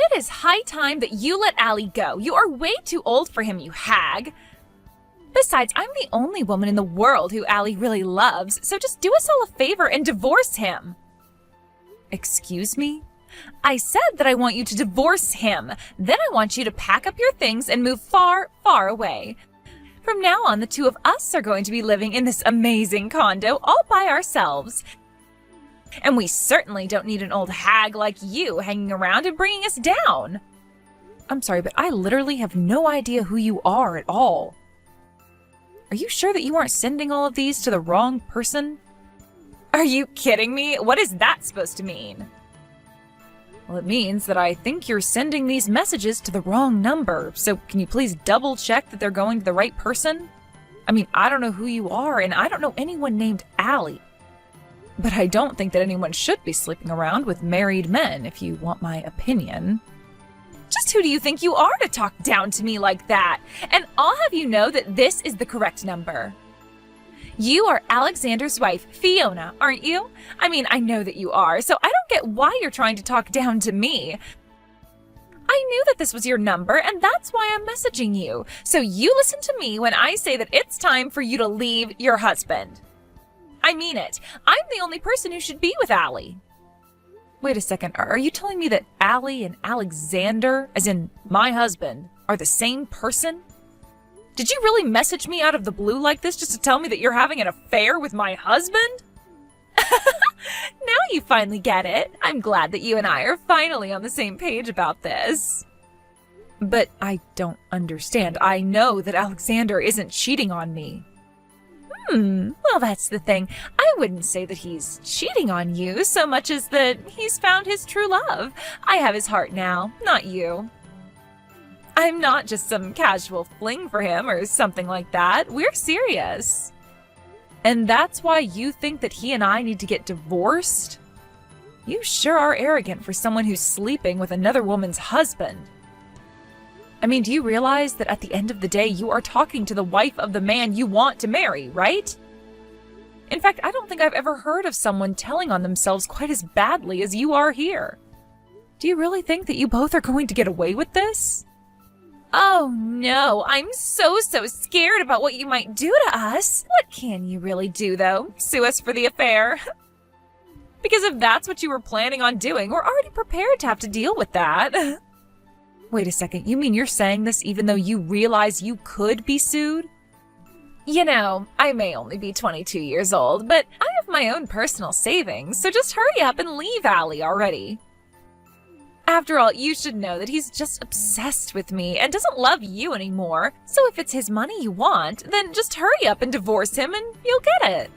It is high time that you let Allie go. You are way too old for him, you hag. Besides, I'm the only woman in the world who Allie really loves, so just do us all a favor and divorce him. Excuse me? I said that I want you to divorce him. Then I want you to pack up your things and move far, far away. From now on, the two of us are going to be living in this amazing condo all by ourselves. And we certainly don't need an old hag like you hanging around and bringing us down. I'm sorry, but I literally have no idea who you are at all. Are you sure that you aren't sending all of these to the wrong person? Are you kidding me? What is that supposed to mean? Well, it means that I think you're sending these messages to the wrong number, so can you please double check that they're going to the right person? I mean, I don't know who you are, and I don't know anyone named Allie. But I don't think that anyone should be sleeping around with married men, if you want my opinion. Just who do you think you are to talk down to me like that? And I'll have you know that this is the correct number. You are Alexander's wife, Fiona, aren't you? I mean, I know that you are, so I don't get why you're trying to talk down to me. I knew that this was your number, and that's why I'm messaging you. So you listen to me when I say that it's time for you to leave your husband. I mean it. I'm the only person who should be with Allie. Wait a second, are you telling me that Allie and Alexander, as in my husband, are the same person? Did you really message me out of the blue like this just to tell me that you're having an affair with my husband? Now you finally get it. I'm glad that you and I are finally on the same page about this. But I don't understand. I know that Alexander isn't cheating on me. Well, that's the thing. I wouldn't say that he's cheating on you so much as that he's found his true love. I have his heart now, not you. I'm not just some casual fling for him or something like that. We're serious. And that's why you think that he and I need to get divorced? You sure are arrogant for someone who's sleeping with another woman's husband. I mean, do you realize that at the end of the day, you are talking to the wife of the man you want to marry, right? In fact, I don't think I've ever heard of someone telling on themselves quite as badly as you are here. Do you really think that you both are going to get away with this? Oh no, I'm so scared about what you might do to us. What can you really do, though? Sue us for the affair? Because if that's what you were planning on doing, we're already prepared to have to deal with that. Wait a second, you mean you're saying this even though you realize you could be sued? You know, I may only be 22 years old, but I have my own personal savings, so just hurry up and leave Allie already. After all, you should know that he's just obsessed with me and doesn't love you anymore, so if it's his money you want, then just hurry up and divorce him and you'll get it.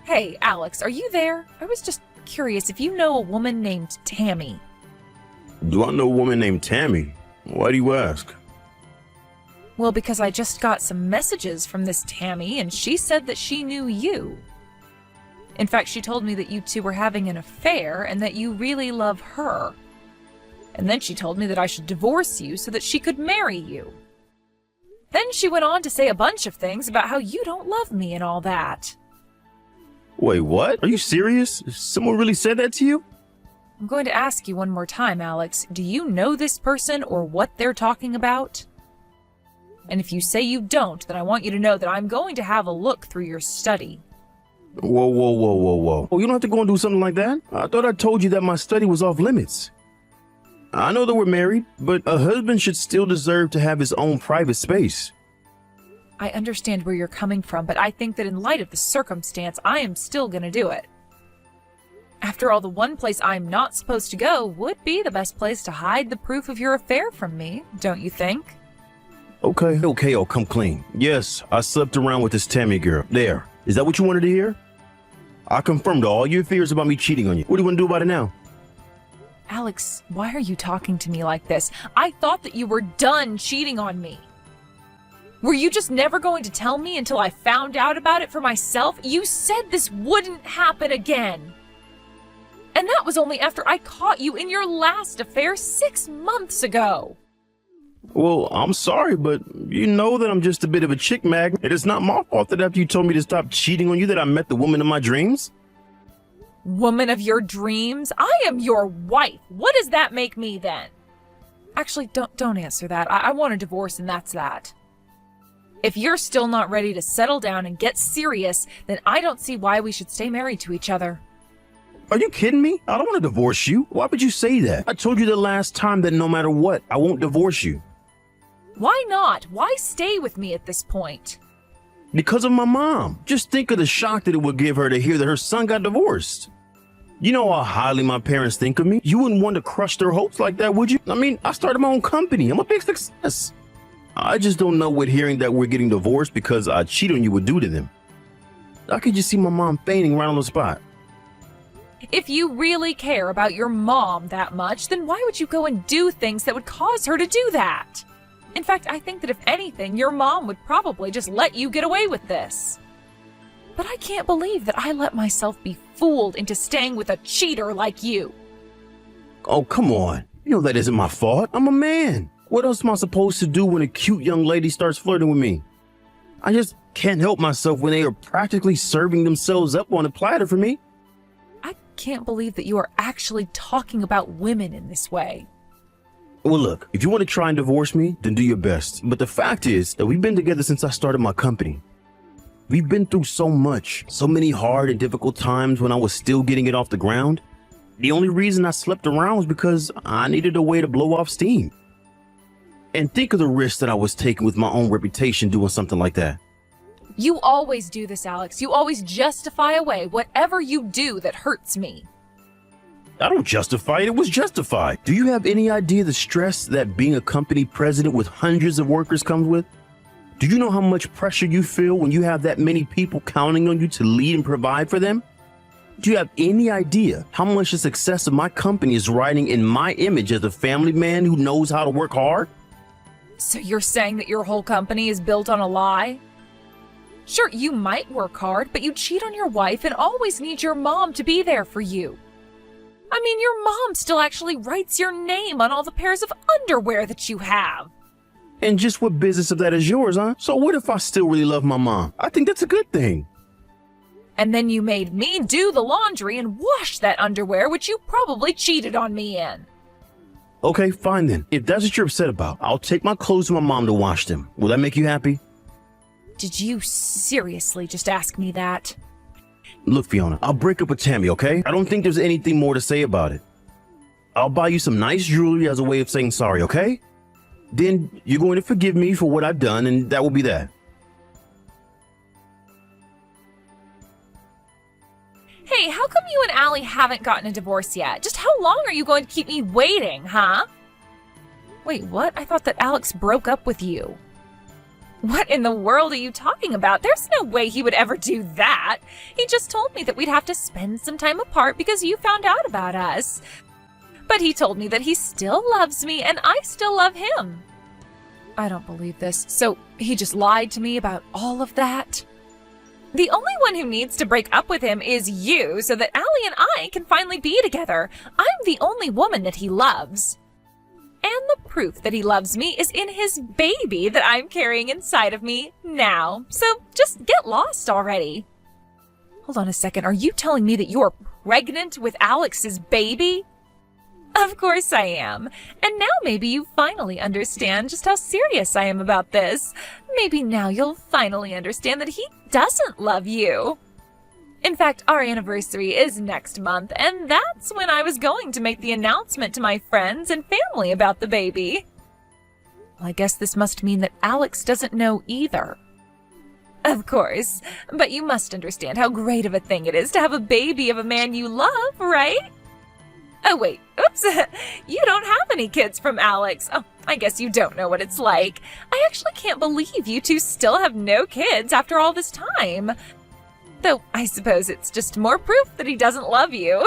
Hey, Alex, are you there? I was just curious if you know a woman named Tammy. Do I know a woman named Tammy? Why do you ask? Well, because I just got some messages from this Tammy, and she said that she knew you. In fact, she told me that you two were having an affair and that you really love her. And then she told me that I should divorce you so that she could marry you. Then she went on to say a bunch of things about how you don't love me and all that. Wait, what? Are you serious? Someone really said that to you? I'm going to ask you one more time, Alex. Do you know this person or what they're talking about? And if you say you don't, then I want you to know that I'm going to have a look through your study. Whoa. Oh, you don't have to go and do something like that. I thought I told you that my study was off limits. I know that we're married, but a husband should still deserve to have his own private space. I understand where you're coming from, but I think that in light of the circumstance, I am still gonna do it. After all, the one place I'm not supposed to go would be the best place to hide the proof of your affair from me, don't you think? Okay, oh, come clean. Yes, I slept around with this Tammy girl. There. Is that what you wanted to hear? I confirmed all your fears about me cheating on you. What do you want to do about it now? Alex, why are you talking to me like this? I thought that you were done cheating on me. Were you just never going to tell me until I found out about it for myself? You said this wouldn't happen again. And that was only after I caught you in your last affair 6 months ago. Well, I'm sorry, but you know that I'm just a bit of a chick magnet. It is not my fault that after you told me to stop cheating on you that I met the woman of my dreams. Woman of your dreams? I am your wife. What does that make me then? Actually, don't answer that. I want a divorce and that's that. If you're still not ready to settle down and get serious, then I don't see why we should stay married to each other. Are you kidding me? I don't want to divorce you. Why would you say that? I told you the last time that no matter what, I won't divorce you. Why not? Why stay with me at this point? Because of my mom. Just think of the shock that it would give her to hear that her son got divorced. You know how highly my parents think of me? You wouldn't want to crush their hopes like that, would you? I mean, I started my own company. I'm a big success. I just don't know what hearing that we're getting divorced because I cheated on you would do to them. I could just see my mom fainting right on the spot. If you really care about your mom that much, then why would you go and do things that would cause her to do that? In fact, I think that if anything, your mom would probably just let you get away with this. But I can't believe that I let myself be fooled into staying with a cheater like you. Oh, come on. You know that isn't my fault. I'm a man. What else am I supposed to do when a cute young lady starts flirting with me? I just can't help myself when they are practically serving themselves up on a platter for me. I can't believe that you are actually talking about women in this way. Well, look, if you want to try and divorce me, then do your best. But the fact is that we've been together since I started my company. We've been through so much, so many hard and difficult times when I was still getting it off the ground. The only reason I slept around was because I needed a way to blow off steam. And think of the risk that I was taking with my own reputation doing something like that. You always do this, Alex. You always justify away whatever you do that hurts me. I don't justify it. It was justified. Do you have any idea the stress that being a company president with hundreds of workers comes with? Do you know how much pressure you feel when you have that many people counting on you to lead and provide for them? Do you have any idea how much the success of my company is riding in my image as a family man who knows how to work hard? So you're saying that your whole company is built on a lie? Sure, you might work hard, but you cheat on your wife and always need your mom to be there for you. I mean, your mom still actually writes your name on all the pairs of underwear that you have. And just what business of that is yours, huh? So what if I still really love my mom? I think that's a good thing. And then you made me do the laundry and wash that underwear, which you probably cheated on me in. Okay, fine then. If that's what you're upset about, I'll take my clothes to my mom to wash them. Will that make you happy? Did you seriously just ask me that? Look, Fiona, I'll break up with Tammy, okay? I don't think there's anything more to say about it. I'll buy you some nice jewelry as a way of saying sorry, okay? Then you're going to forgive me for what I've done, and that will be that. Hey, how come you and Allie haven't gotten a divorce yet? Just how long are you going to keep me waiting, huh? Wait, what? I thought that Alex broke up with you. What in the world are you talking about? There's no way he would ever do that. He just told me that we'd have to spend some time apart because you found out about us. But he told me that he still loves me and I still love him. I don't believe this. So he just lied to me about all of that? The only one who needs to break up with him is you so that Allie and I can finally be together. I'm the only woman that he loves. And the proof that he loves me is in his baby that I'm carrying inside of me now. So just get lost already. Hold on a second. Are you telling me that you're pregnant with Alex's baby? Of course I am. And now maybe you finally understand just how serious I am about this. Maybe now you'll finally understand that he doesn't love you. In fact, our anniversary is next month, and that's when I was going to make the announcement to my friends and family about the baby. Well, I guess this must mean that Alex doesn't know either. Of course, but you must understand how great of a thing it is to have a baby of a man you love, right? Oh, wait, oops, you don't have any kids from Alex. Oh, I guess you don't know what it's like. I actually can't believe you two still have no kids after all this time. Though I suppose it's just more proof that he doesn't love you.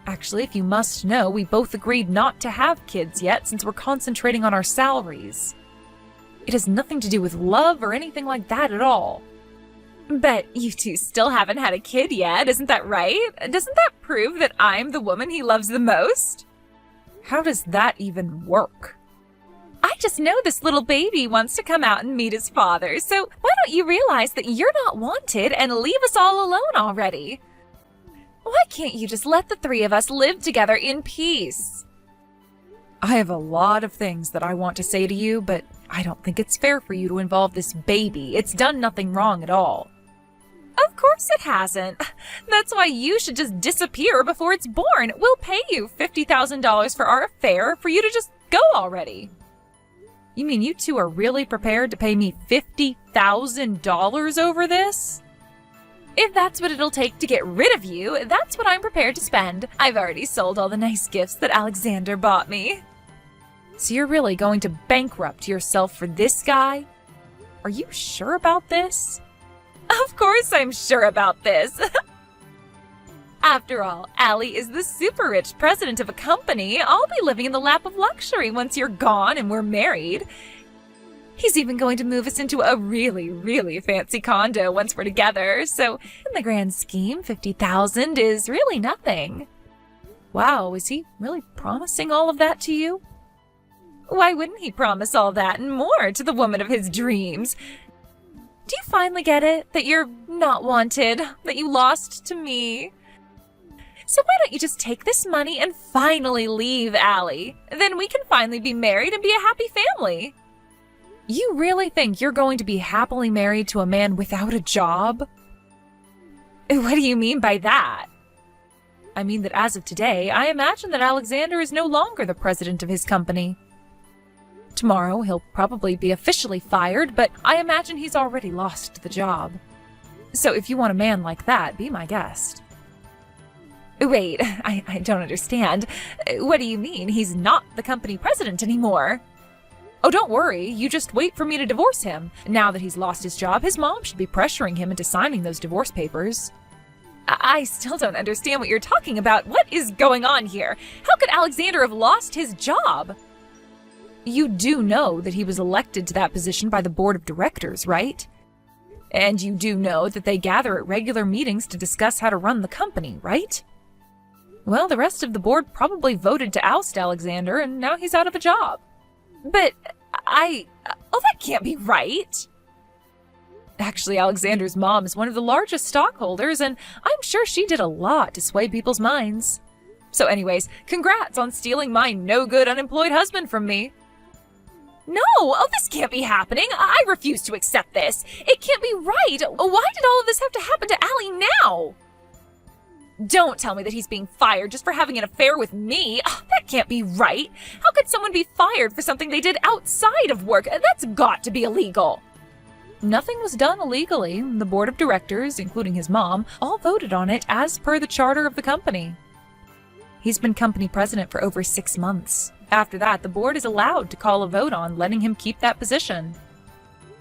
Actually, if you must know, we both agreed not to have kids yet since we're concentrating on our salaries. It has nothing to do with love or anything like that at all. But you two still haven't had a kid yet, isn't that right? Doesn't that prove that I'm the woman he loves the most? How does that even work? I just know this little baby wants to come out and meet his father, so why don't you realize that you're not wanted and leave us all alone already? Why can't you just let the three of us live together in peace? I have a lot of things that I want to say to you, but I don't think it's fair for you to involve this baby. It's done nothing wrong at all. Of course it hasn't. That's why you should just disappear before it's born. We'll pay you $50,000 for our affair for you to just go already. You mean you two are really prepared to pay me $50,000 over this? If that's what it'll take to get rid of you, that's what I'm prepared to spend. I've already sold all the nice gifts that Alexander bought me. So you're really going to bankrupt yourself for this guy? Are you sure about this? Of course I'm sure about this. After all, Allie is the super rich president of a company. I'll be living in the lap of luxury once you're gone and we're married. He's even going to move us into a really, really fancy condo once we're together. So in the grand scheme, $50,000 is really nothing. Wow, is he really promising all of that to you? Why wouldn't he promise all that and more to the woman of his dreams? Do you finally get it? That you're not wanted? That you lost to me? So why don't you just take this money and finally leave Allie? Then we can finally be married and be a happy family. You really think you're going to be happily married to a man without a job? What do you mean by that? I mean that as of today, I imagine that Alexander is no longer the president of his company. Tomorrow, he'll probably be officially fired, but I imagine he's already lost the job. So if you want a man like that, be my guest. Wait, I don't understand. What do you mean? He's not the company president anymore. Oh, don't worry. You just wait for me to divorce him. Now that he's lost his job, his mom should be pressuring him into signing those divorce papers. I still don't understand what you're talking about. What is going on here? How could Alexander have lost his job? You do know that he was elected to that position by the board of directors, right? And you do know that they gather at regular meetings to discuss how to run the company, right? Well, the rest of the board probably voted to oust Alexander, and now he's out of a job. But oh, that can't be right. Actually, Alexander's mom is one of the largest stockholders, and I'm sure she did a lot to sway people's minds. So anyways, congrats on stealing my no-good unemployed husband from me. No, oh, this can't be happening. I refuse to accept this. It can't be right. Why did all of this have to happen to Allie now? Don't tell me that he's being fired just for having an affair with me. That can't be right. How could someone be fired for something they did outside of work? That's got to be illegal. Nothing was done illegally. The board of directors, including his mom, all voted on it as per the charter of the company. He's been company president for over 6 months. After that, the board is allowed to call a vote on letting him keep that position.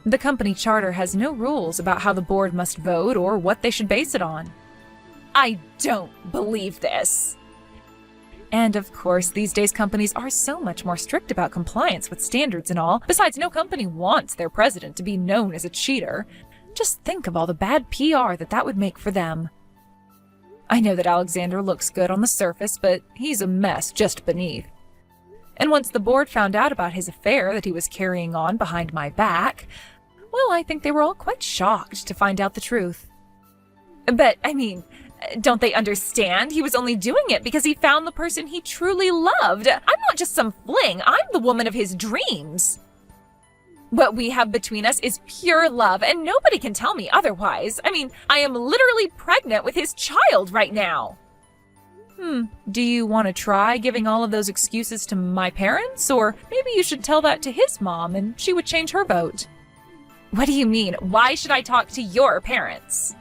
The company charter has no rules about how the board must vote or what they should base it on. I don't believe this. And of course, these days companies are so much more strict about compliance with standards and all. Besides, no company wants their president to be known as a cheater. Just think of all the bad PR that would make for them. I know that Alexander looks good on the surface, but he's a mess just beneath. And once the board found out about his affair that he was carrying on behind my back, well, I think they were all quite shocked to find out the truth. But, I mean, don't they understand? He was only doing it because he found the person he truly loved. I'm not just some fling. I'm the woman of his dreams. What we have between us is pure love, and nobody can tell me otherwise. I mean, I am literally pregnant with his child right now. Do you want to try giving all of those excuses to my parents? Or maybe you should tell that to his mom and she would change her vote. What do you mean? Why should I talk to your parents?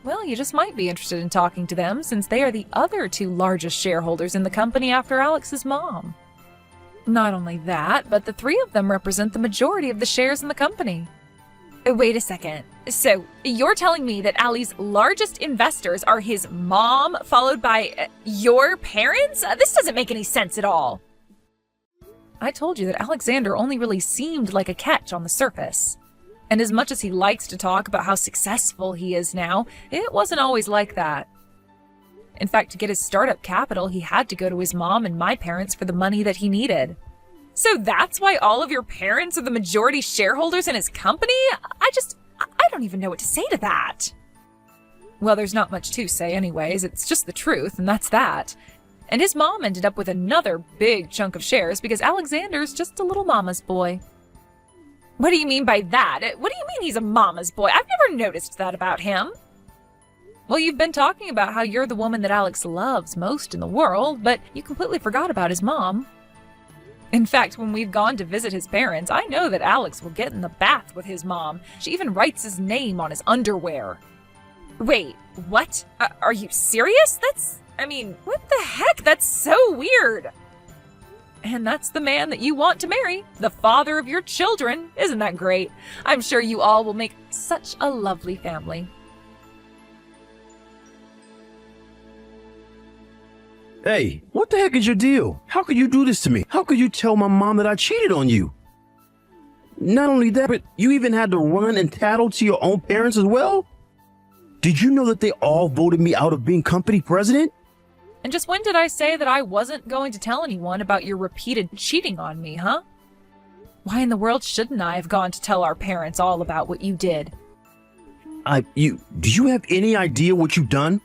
Well, you just might be interested in talking to them since they are the other 2 largest shareholders in the company after Alex's mom. Not only that, but the 3 of them represent the majority of the shares in the company. Wait a second. So, you're telling me that Allie's largest investors are his mom, followed by your parents? This doesn't make any sense at all. I told you that Alexander only really seemed like a catch on the surface. And as much as he likes to talk about how successful he is now, it wasn't always like that. In fact, to get his startup capital, he had to go to his mom and my parents for the money that he needed. So that's why all of your parents are the majority shareholders in his company? I don't even know what to say to that. Well, there's not much to say anyways, it's just the truth, and that's that. And his mom ended up with another big chunk of shares because Alexander's just a little mama's boy. What do you mean by that? What do you mean he's a mama's boy? I've never noticed that about him. Well, you've been talking about how you're the woman that Alex loves most in the world, but you completely forgot about his mom. In fact, when we've gone to visit his parents, I know that Alex will get in the bath with his mom. She even writes his name on his underwear. Wait, what? Are you serious? What the heck? That's so weird. And that's the man that you want to marry, the father of your children. Isn't that great? I'm sure you all will make such a lovely family. Hey, what the heck is your deal? How could you do this to me? How could you tell my mom that I cheated on you? Not only that, but you even had to run and tattle to your own parents as well? Did you know that they all voted me out of being company president? And just when did I say that I wasn't going to tell anyone about your repeated cheating on me, huh? Why in the world shouldn't I have gone to tell our parents all about what you did? Do you have any idea what you've done?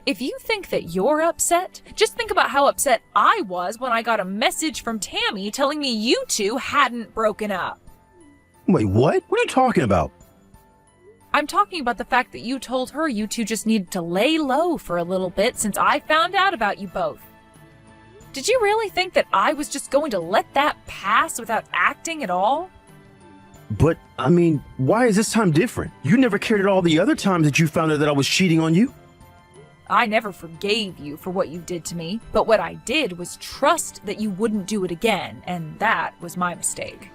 If you think that you're upset, just think about how upset I was when I got a message from Tammy telling me you two hadn't broken up. Wait, what? What are you talking about? I'm talking about the fact that you told her you two just needed to lay low for a little bit since I found out about you both. Did you really think that I was just going to let that pass without acting at all? But, why is this time different? You never cared at all the other times that you found out that I was cheating on you. I never forgave you for what you did to me, but what I did was trust that you wouldn't do it again, and that was my mistake.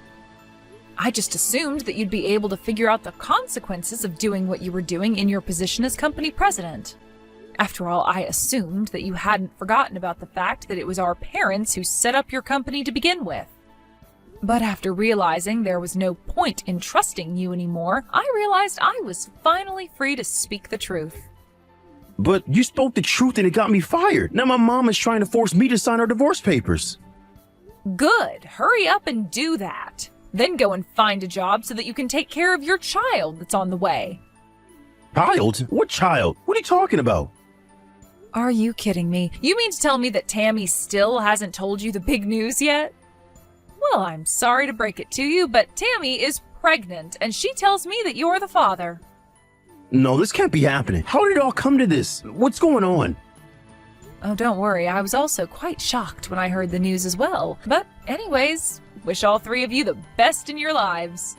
I just assumed that you'd be able to figure out the consequences of doing what you were doing in your position as company president. After all, I assumed that you hadn't forgotten about the fact that it was our parents who set up your company to begin with. But after realizing there was no point in trusting you anymore, I realized I was finally free to speak the truth. But you spoke the truth and it got me fired. Now my mom is trying to force me to sign our divorce papers. Good. Hurry up and do that. Then go and find a job so that you can take care of your child that's on the way. Child? What child? What are you talking about? Are you kidding me? You mean to tell me that Tammy still hasn't told you the big news yet? Well, I'm sorry to break it to you, but Tammy is pregnant, and she tells me that you're the father. No, this can't be happening. How did it all come to this? What's going on? Oh, don't worry. I was also quite shocked when I heard the news as well. But anyways, wish all three of you the best in your lives.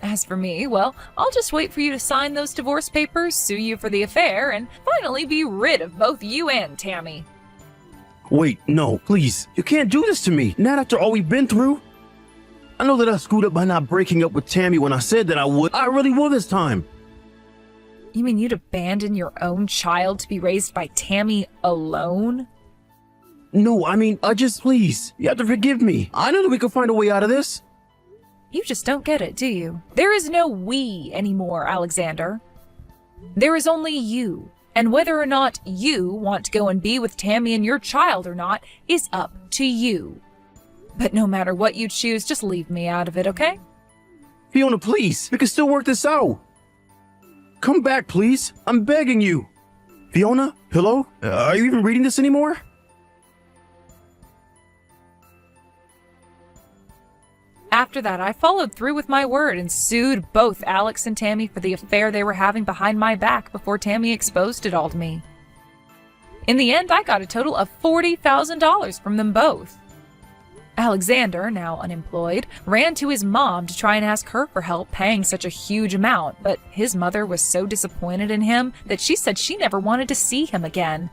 As for me, well, I'll just wait for you to sign those divorce papers, sue you for the affair, and finally be rid of both you and Tammy. Wait, no, please. You can't do this to me. Not after all we've been through. I know that I screwed up by not breaking up with Tammy when I said that I would. I really will this time. You mean you'd abandon your own child to be raised by Tammy alone? No, please. You have to forgive me. I know that we can find a way out of this. You just don't get it, do you? There is no we anymore, Alexander. There is only you. And whether or not you want to go and be with Tammy and your child or not is up to you. But no matter what you choose, just leave me out of it, okay? Fiona, please. We can still work this out. Come back, please. I'm begging you. Fiona? Hello? Are you even reading this anymore? After that, I followed through with my word and sued both Alex and Tammy for the affair they were having behind my back before Tammy exposed it all to me. In the end, I got a total of $40,000 from them both. Alexander, now unemployed, ran to his mom to try and ask her for help paying such a huge amount, but his mother was so disappointed in him that she said she never wanted to see him again.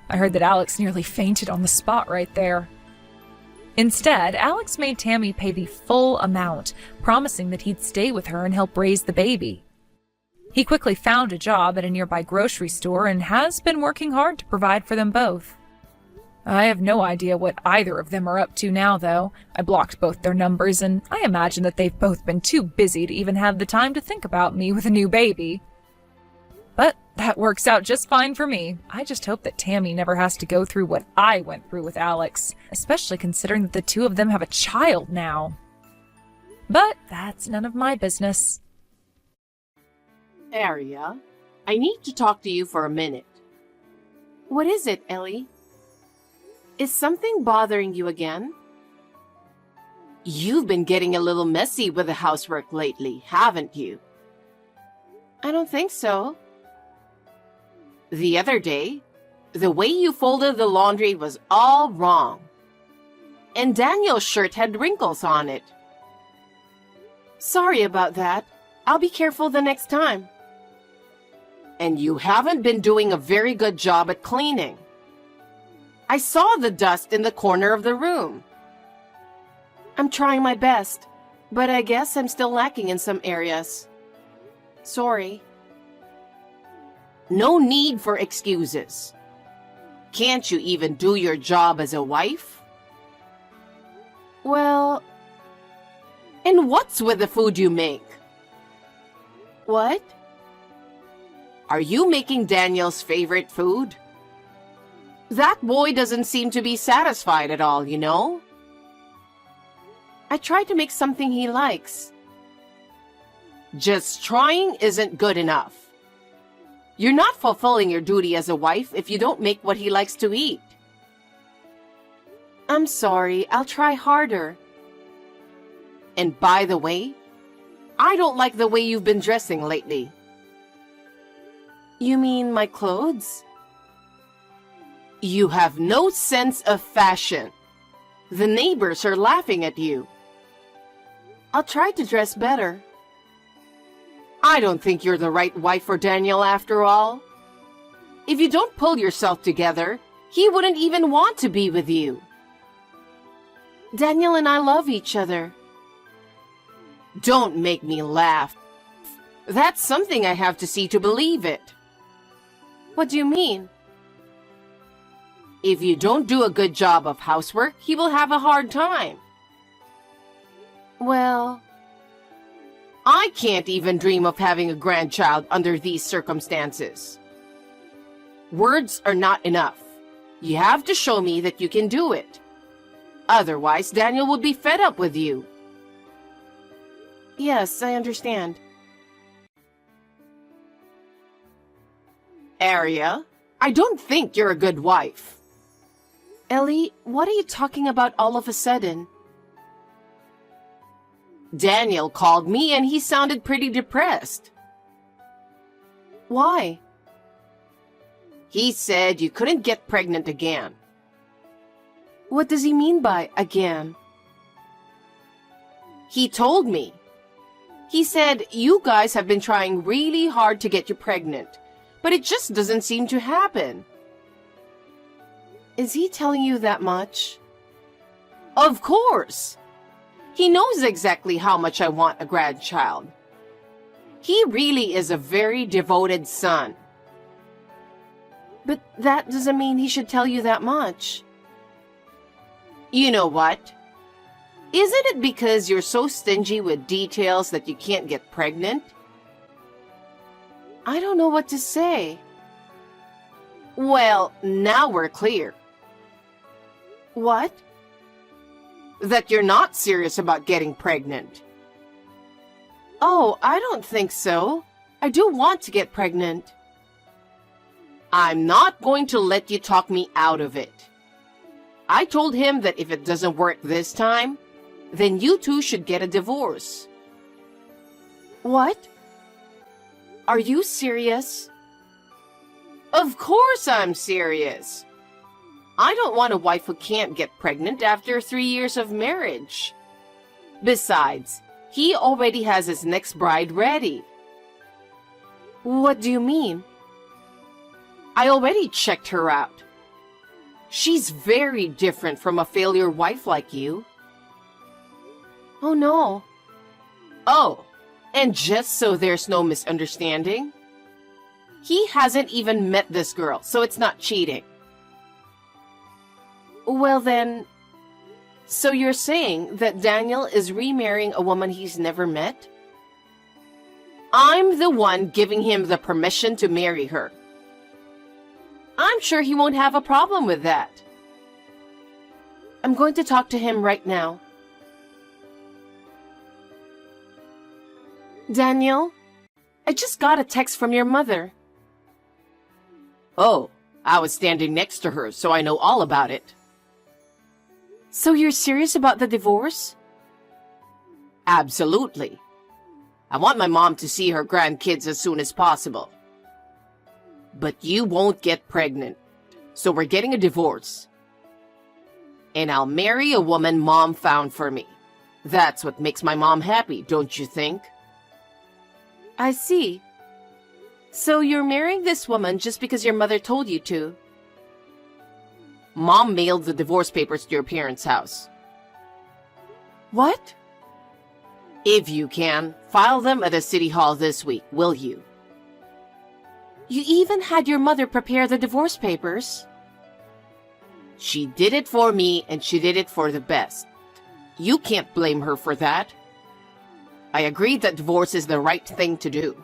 I heard that Alex nearly fainted on the spot right there. Instead, Alex made Tammy pay the full amount, promising that he'd stay with her and help raise the baby. He quickly found a job at a nearby grocery store and has been working hard to provide for them both. I have no idea what either of them are up to now, though. I blocked both their numbers, and I imagine that they've both been too busy to even have the time to think about me with a new baby. But that works out just fine for me. I just hope that Tammy never has to go through what I went through with Alex, especially considering that the two of them have a child now. But that's none of my business. Aria, I need to talk to you for a minute. What is it, Ellie? Is something bothering you again? You've been getting a little messy with the housework lately, haven't you? I don't think so. The other day, the way you folded the laundry was all wrong. And Daniel's shirt had wrinkles on it. Sorry about that. I'll be careful the next time. And you haven't been doing a very good job at cleaning. I saw the dust in the corner of the room. I'm trying my best, but I guess I'm still lacking in some areas. Sorry. No need for excuses. Can't you even do your job as a wife? Well, and what's with the food you make? What? Are you making Daniel's favorite food? That boy doesn't seem to be satisfied at all, you know? I tried to make something he likes. Just trying isn't good enough. You're not fulfilling your duty as a wife if you don't make what he likes to eat. I'm sorry, I'll try harder. And by the way, I don't like the way you've been dressing lately. You mean my clothes? You have no sense of fashion. The neighbors are laughing at you. I'll try to dress better. I don't think you're the right wife for Daniel after all. If you don't pull yourself together, he wouldn't even want to be with you. Daniel and I love each other. Don't make me laugh. That's something I have to see to believe it. What do you mean? If you don't do a good job of housework, he will have a hard time. Well, I can't even dream of having a grandchild under these circumstances. Words are not enough. You have to show me that you can do it. Otherwise, Daniel would be fed up with you. Yes, I understand. Arya, I don't think you're a good wife. Ellie, what are you talking about all of a sudden? Daniel called me and he sounded pretty depressed. Why? He said you couldn't get pregnant again. What does he mean by again? He told me. He said you guys have been trying really hard to get you pregnant, but it just doesn't seem to happen. Is he telling you that much? Of course. He knows exactly how much I want a grandchild. He really is a very devoted son. But that doesn't mean he should tell you that much. You know what? Isn't it because you're so stingy with details that you can't get pregnant? I don't know what to say. Well, now we're clear. What? That you're not serious about getting pregnant. Oh, I don't think so. I do want to get pregnant. I'm not going to let you talk me out of it. I told him that if it doesn't work this time, then you two should get a divorce. What? Are you serious? Of course I'm serious. I don't want a wife who can't get pregnant after 3 years of marriage. Besides, he already has his next bride ready. What do you mean? I already checked her out. She's very different from a failure wife like you. Oh no. Oh, and just so there's no misunderstanding, he hasn't even met this girl, so it's not cheating. Well then, so you're saying that Daniel is remarrying a woman he's never met? I'm the one giving him the permission to marry her. I'm sure he won't have a problem with that. I'm going to talk to him right now. Daniel, I just got a text from your mother. Oh, I was standing next to her, so I know all about it. So you're serious about the divorce? Absolutely. I want my mom to see her grandkids as soon as possible. But you won't get pregnant, so we're getting a divorce. And I'll marry a woman Mom found for me. That's what makes my mom happy, don't you think? I see. So you're marrying this woman just because your mother told you to? Mom mailed the divorce papers to your parents' house. What? If you can, file them at the city hall this week, will you? You even had your mother prepare the divorce papers? She did it for me, and she did it for the best. You can't blame her for that. I agree that divorce is the right thing to do.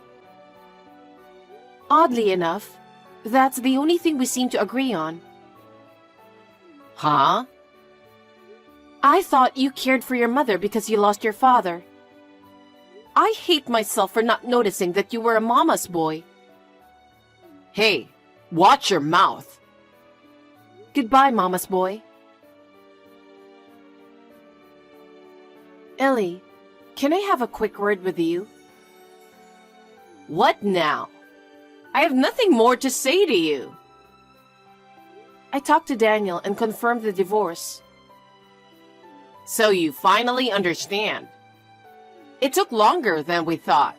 Oddly enough, that's the only thing we seem to agree on. Huh? I thought you cared for your mother because you lost your father. I hate myself for not noticing that you were a mama's boy. Hey, watch your mouth. Goodbye, mama's boy. Ellie, can I have a quick word with you? What now? I have nothing more to say to you. I talked to Daniel and confirmed the divorce. So you finally understand. It took longer than we thought.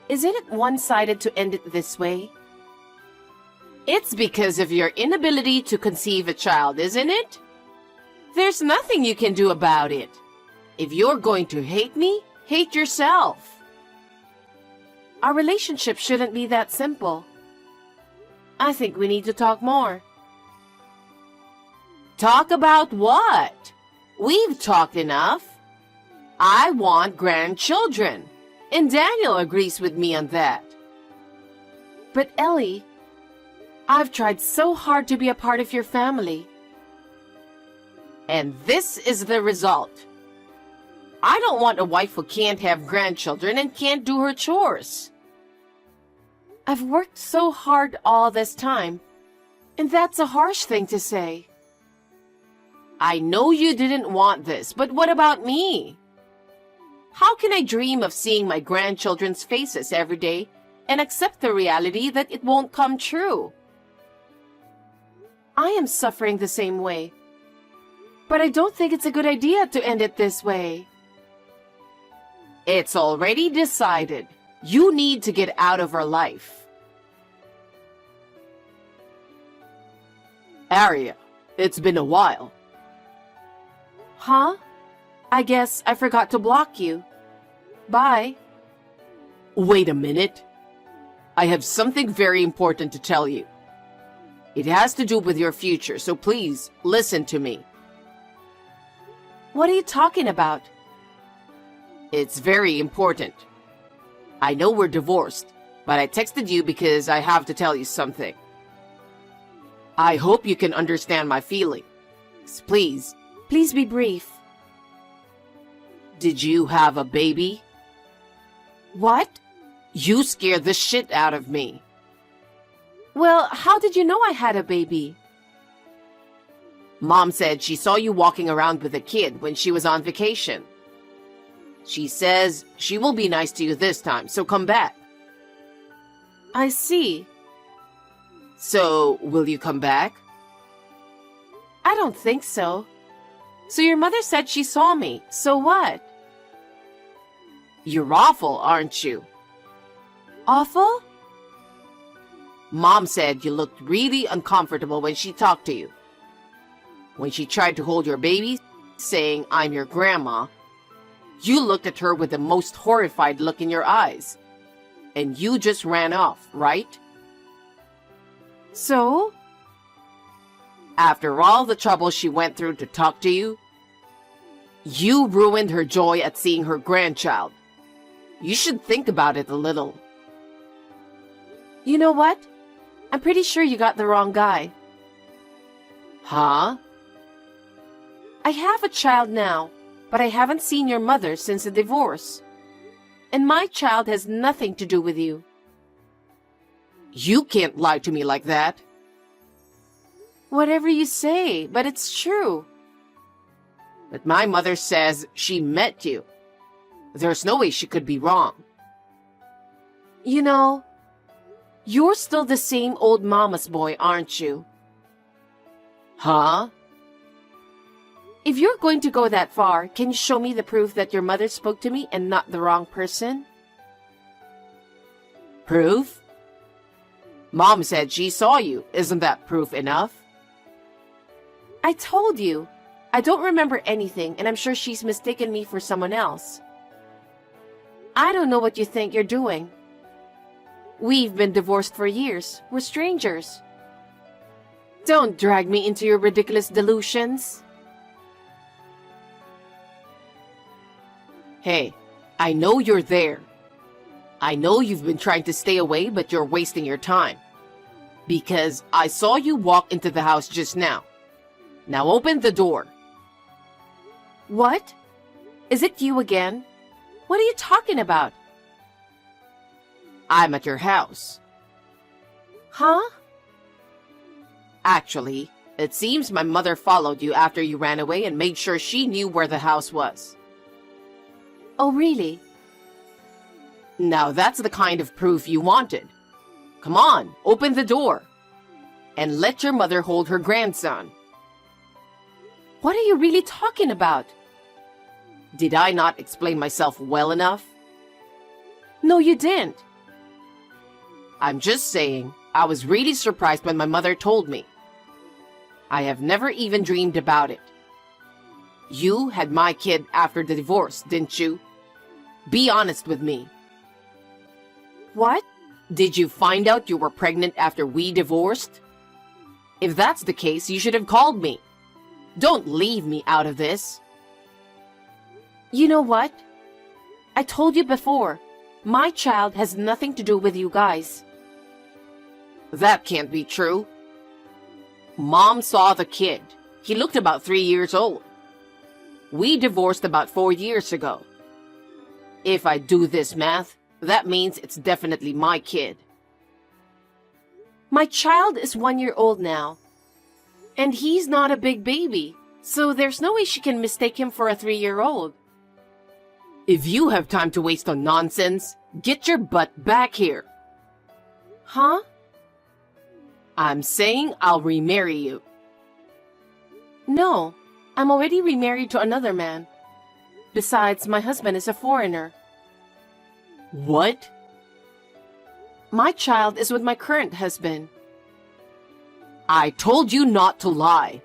Isn't it one-sided to end it this way? It's because of your inability to conceive a child, isn't it? There's nothing you can do about it. If you're going to hate me, hate yourself. Our relationship shouldn't be that simple. I think we need to talk more. Talk about what? We've talked enough. I want grandchildren, and Daniel agrees with me on that. But Ellie, I've tried so hard to be a part of your family. And this is the result. I don't want a wife who can't have grandchildren and can't do her chores. I've worked so hard all this time, and that's a harsh thing to say. I know you didn't want this, but what about me? How can I dream of seeing my grandchildren's faces every day and accept the reality that it won't come true? I am suffering the same way, but I don't think it's a good idea to end it this way. It's already decided. You need to get out of her life. Aria, it's been a while. Huh? I guess I forgot to block you. Bye. Wait a minute. I have something very important to tell you. It has to do with your future, so please listen to me. What are you talking about? It's very important. I know we're divorced, but I texted you because I have to tell you something. I hope you can understand my feelings. Please be brief. Did you have a baby? What? You scared the shit out of me. Well, how did you know I had a baby? Mom said she saw you walking around with a kid when she was on vacation. She says she will be nice to you this time, so come back. I see. So, will you come back? I don't think so. So your mother said she saw me, so what? You're awful, aren't you? Awful? Mom said you looked really uncomfortable when she talked to you. When she tried to hold your baby, saying, "I'm your grandma," you looked at her with the most horrified look in your eyes. And you just ran off, right? So? After all the trouble she went through to talk to you, you ruined her joy at seeing her grandchild. You should think about it a little. You know what? I'm pretty sure you got the wrong guy. Huh? I have a child now, but I haven't seen your mother since the divorce. And my child has nothing to do with you. You can't lie to me like that. Whatever you say, but it's true. But my mother says she met you. There's no way she could be wrong. You know, you're still the same old mama's boy, aren't you? Huh? If you're going to go that far, can you show me the proof that your mother spoke to me and not the wrong person? Proof? Mom said she saw you. Isn't that proof enough? I told you. I don't remember anything, and I'm sure she's mistaken me for someone else. I don't know what you think you're doing. We've been divorced for years. We're strangers. Don't drag me into your ridiculous delusions. Hey, I know you're there. I know you've been trying to stay away, but you're wasting your time. Because I saw you walk into the house just now. Now open the door. What? Is it you again? What are you talking about? I'm at your house. Huh? Actually, it seems my mother followed you after you ran away and made sure she knew where the house was. Oh, really? Now that's the kind of proof you wanted. Come on, open the door. And let your mother hold her grandson. What are you really talking about? Did I not explain myself well enough? No, you didn't. I'm just saying, I was really surprised when my mother told me. I have never even dreamed about it. You had my kid after the divorce, didn't you? Be honest with me. What? Did you find out you were pregnant after we divorced? If that's the case, you should have called me. Don't leave me out of this. You know what? I told you before, my child has nothing to do with you guys. That can't be true. Mom saw the kid. He looked about 3 years old. We divorced about 4 years ago. If I do this math, that means it's definitely my kid. My child is 1 year old now. And he's not a big baby, so there's no way she can mistake him for a 3-year-old. If you have time to waste on nonsense, get your butt back here. Huh? I'm saying I'll remarry you. No, I'm already remarried to another man. Besides, my husband is a foreigner. What? My child is with my current husband. I told you not to lie.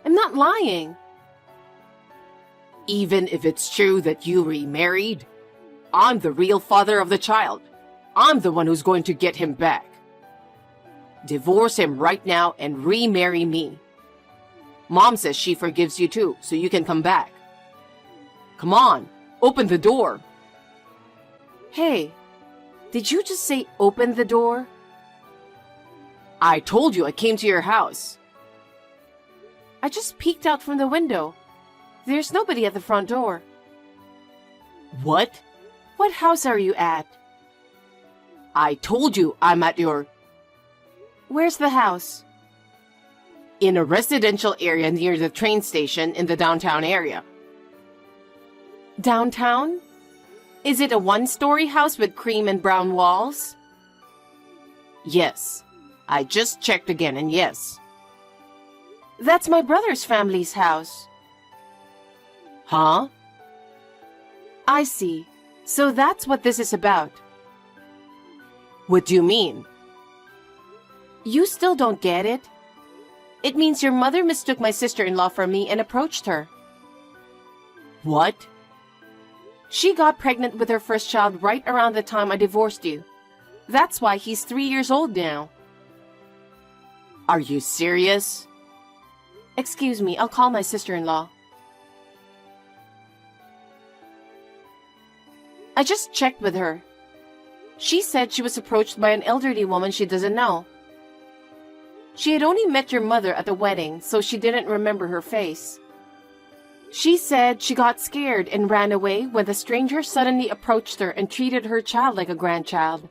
I'm not lying. Even if it's true that you remarried, I'm the real father of the child. I'm the one who's going to get him back. Divorce him right now and remarry me. Mom says she forgives you too, so you can come back. Come on, open the door. Hey, did you just say open the door? I told you I came to your house. I just peeked out from the window. There's nobody at the front door. What? What house are you at? I told you I'm at your... Where's the house? In a residential area near the train station in the downtown area. Downtown? Is it a one-story house with cream and brown walls? Yes. I just checked again, and yes. That's my brother's family's house. Huh? I see. So that's what this is about. What do you mean? You still don't get it? It means your mother mistook my sister-in-law for me and approached her. What? She got pregnant with her first child right around the time I divorced you. That's why he's 3 years old now. Are you serious? Excuse me, I'll call my sister-in-law. I just checked with her. She said she was approached by an elderly woman she doesn't know. She had only met your mother at the wedding, so she didn't remember her face. She said she got scared and ran away when the stranger suddenly approached her and treated her child like a grandchild.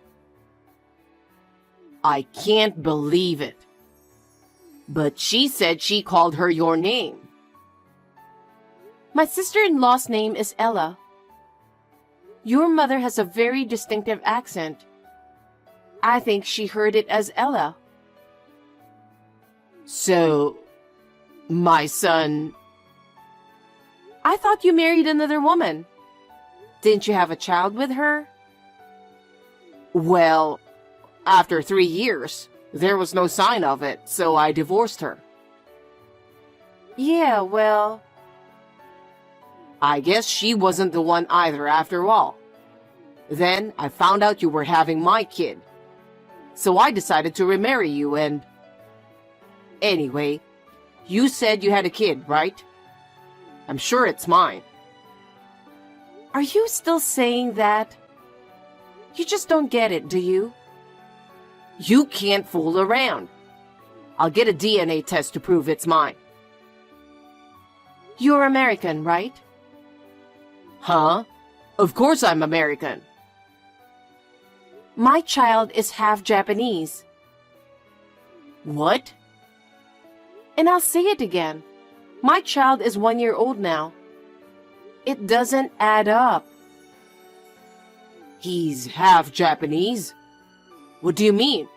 I can't believe it. But she said she called her your name. My sister-in-law's name is Ella. Your mother has a very distinctive accent. I think she heard it as Ella. So, my son... I thought you married another woman. Didn't you have a child with her? Well, after 3 years, there was no sign of it, so I divorced her. Yeah, well... I guess she wasn't the one either after all. Then I found out you were having my kid. So I decided to remarry you and... Anyway, you said you had a kid, right? I'm sure it's mine. Are you still saying that? You just don't get it, do you? You can't fool around. I'll get a DNA test to prove it's mine. You're American, right? Huh? Of course I'm American. My child is half Japanese. What? And I'll say it again. My child is 1 year old now. It doesn't add up. He's half Japanese? What do you mean?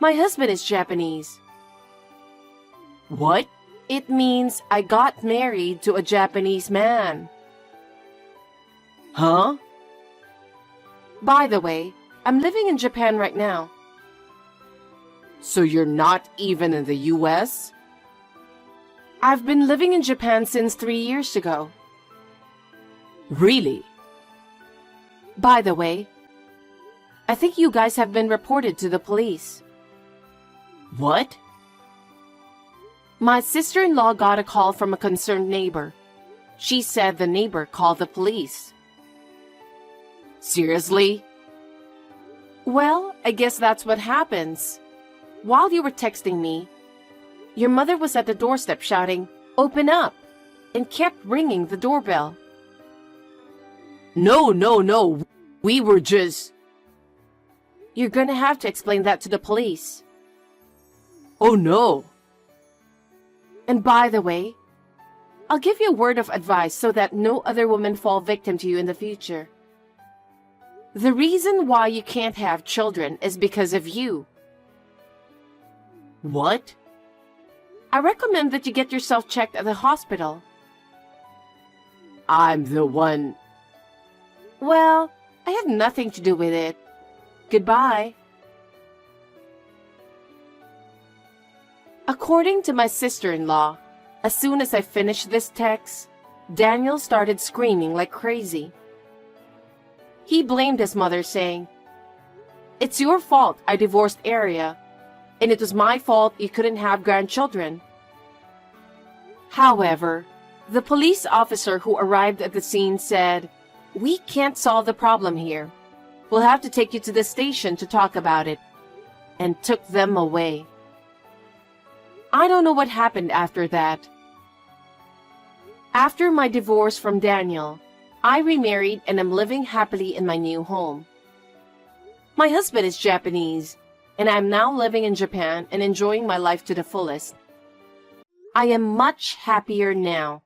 My husband is Japanese. What? It means I got married to a Japanese man. Huh? By the way, I'm living in Japan right now. So you're not even in the US? I've been living in Japan since 3 years ago. Really? By the way, I think you guys have been reported to the police. What? My sister-in-law got a call from a concerned neighbor. She said the neighbor called the police. Seriously? Well, I guess that's what happens. While you were texting me, your mother was at the doorstep shouting, "Open up!" and kept ringing the doorbell. No. We were just... You're gonna have to explain that to the police. Oh no. And by the way, I'll give you a word of advice so that no other woman fall victim to you in the future. The reason why you can't have children is because of you. What? I recommend that you get yourself checked at the hospital. I'm the one... Well, I had nothing to do with it. Goodbye. According to my sister-in-law, as soon as I finished this text, Daniel started screaming like crazy. He blamed his mother, saying, "It's your fault I divorced Aria, and it was my fault you couldn't have grandchildren." However, the police officer who arrived at the scene said, "We can't solve the problem here. We'll have to take you to the station to talk about it," and took them away. I don't know what happened after that. After my divorce from Daniel, I remarried and am living happily in my new home. My husband is Japanese, and I'm now living in Japan and enjoying my life to the fullest. I am much happier now.